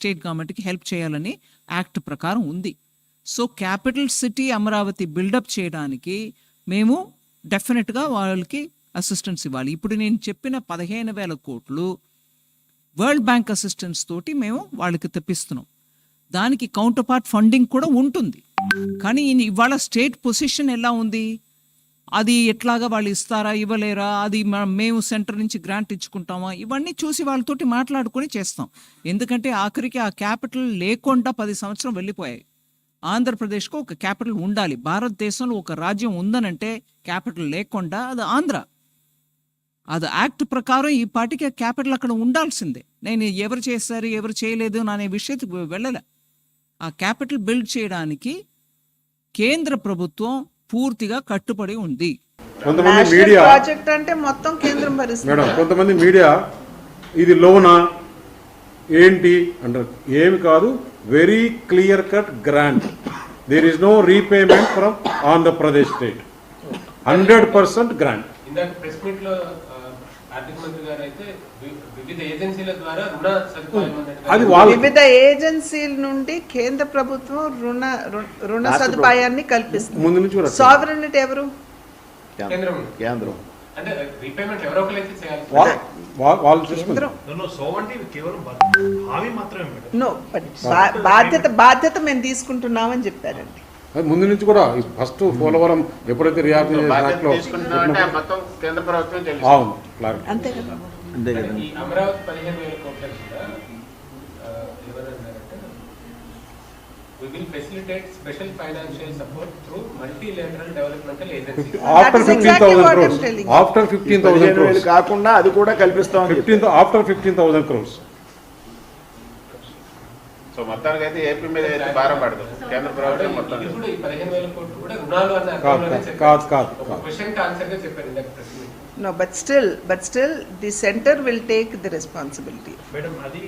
State గవర్నమెంట్కి help చేయాలని act ప్రకారం ఉంది. So capital city Amaravati build up చేయడానికి మేము డెఫినెట్గా వాళ్ళకి అసిస్టెన్స్ ఇవ్వాలి. ఇప్పుడు నేను చెప్పిన 15,000 కోట్లు వరల్డ్ బ్యాంక్ అసిస్టెన్స్ తోటి మేము వాళ్ళకి తెప్పిస్తున్నాం. దానికి కౌంటర్ పార్ట్ ఫండింగ్ కూడా ఉంటుంది. కానీ ఇవాళ స్టేట్ పొజిషన్ ఎలా ఉంది, అది ఎట్లాగా వాళ్ళు ఇస్తారా ఇవ్వలేరా, అది మేము సెంటర్ నుంచి గ్రాంట్ ఇచ్చుకుంటామా, ఇవన్నీ చూసి వాళ్ళతోటి మాట్లాడుకొని చేస్తాం. ఎందుకంటే ఆఖరికి ఆ క్యాపిటల్ లేకుండా 10 సంవత్సరం వెళ్ళిపోయాయి. ఆంధ్రప్రదేశ్కు ఒక క్యాపిటల్ ఉండాలి. భారతదేశంలో ఒక రాజ్యం ఉందనంటే క్యాపిటల్ లేకుండా అది ఆంధ్ర. అది యాక్ట్ ప్రకారం ఈ పార్టీకి క్యాపిటల్ అక్కడ ఉండాల్సిందే. నేను ఎవరు చేశారు ఎవరు చేయలేదు అనే విషయకు వెళ్ళలే. ఆ క్యాపిటల్ బిల్డ్ చేయడానికి కేంద్ర ప్రభుత్వం పూర్తిగా కట్టుబడి ఉంది. కొంతమంది మీడియా ప్రాజెక్ట్ అంటే మొత్తం కేంద్రం భరిస్తుంది మేడం, కొంతమంది మీడియా ఇది లోనా ఏంటి అంటారు. ఏమి కాదు, very clear cut grant. There is no repayment from Andhra Pradesh state. 100% grant. ఇందాక ప్రెస్ మీట్ లో ఆర్థిక మంత్రి గారు అయితే వివిధ ఏజెన్సీల ద్వారా రుణ సదుపాయం అది వివిధ ఏజెన్సీల నుండి కేంద్ర ప్రభుత్వం రుణ సదుపాయాన్ని కల్పిస్తుంది. ముందు నుంచి కూడా సావరెనిటీ ఎవరు? కేంద్రం. అంటే రీపేమెంట్ ఎవరో ఒకరైతే చేయాలి. వాళ్ళు చూసుకుంటారు. నో, బాధ్యత మేము తీసుకుంటున్నామని చెప్పారండి. ముందు నుంచి కూడా ఫస్ట్ పోలవరం ఎప్పుడైతే రియాక్ట్ మొత్తం కేంద్ర ప్రభుత్వం అవును క్లారిటీ. అంతే కదా. ఈ అమరావతి 15,000 కోట్ల కూడా ఎవరన్నారంటే we will facilitate special financial support through multilateral developmental agencies. After 15,000 crores. After 15,000 crores. కాకుండా అది కూడా కల్పిస్తాం. After 15,000 crores. సో మొత్తానికి అయితే ఏపీ మీద అయితే భారం పడదు కేంద్ర ప్రభుత్వం మొత్తం. ఇది కూడా ఈ 15,000 కోట్లు కూడా రుణాలు అన్న అర్థంలోనే చెప్పారు. కాదు. క్వశ్చన్ కి ఆన్సర్ గా చెప్పారు ఇందాక press meet. No, but still, the center will take the responsibility. Madam, adi